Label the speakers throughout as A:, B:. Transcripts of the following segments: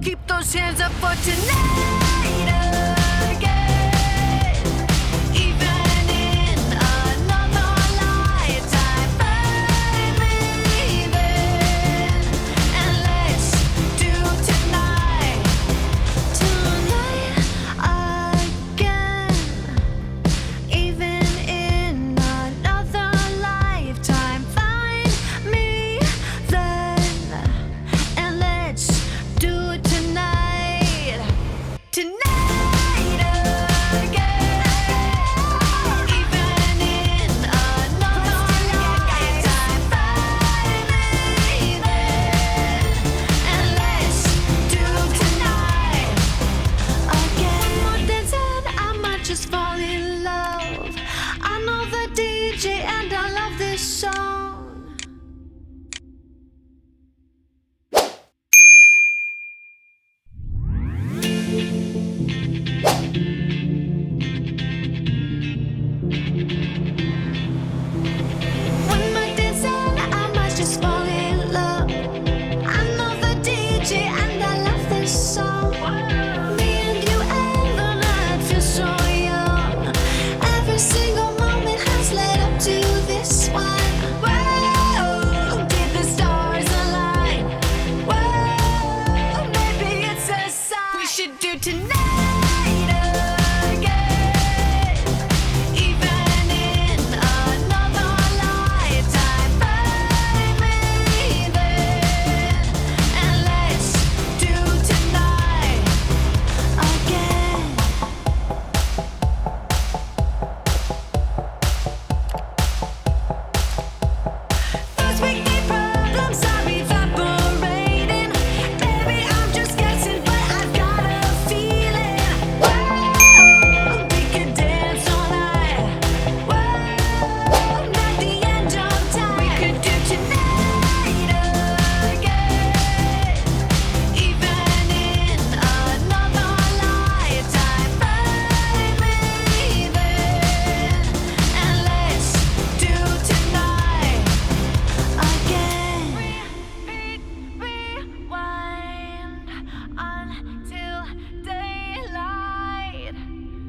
A: keep those hands up for tonight again. Even in another lifetime, find me there. And let's do tonight again. Even in another lifetime, find me then. And let's do it tonight again. Even in another lifetime, find me then. And let's do tonight again. One more dance and I might just fall in love. I know the DJ and I love this song. One more dance and I might just fall in love. I know the DJ and I love this song. Me and you and the night feel so young. Every single moment has led up to this one. Whoa, did the stars align? Whoa, maybe it's a sign. We should do tonight again. Even in another lifetime, find me there. And let's do tonight again. Those weekday problems are evaporating. Baby, I'm just guessing, but I've got a feeling. Whoa, we could dance all night. Whoa, not the end of time. We could do tonight again. Even in another lifetime, find me there. And let's do tonight again. Rewind until daylight.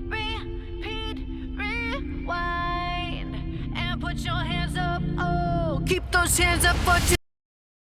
A: Repeat, rewind, and put your hands up. Oh, keep those hands up for tonight.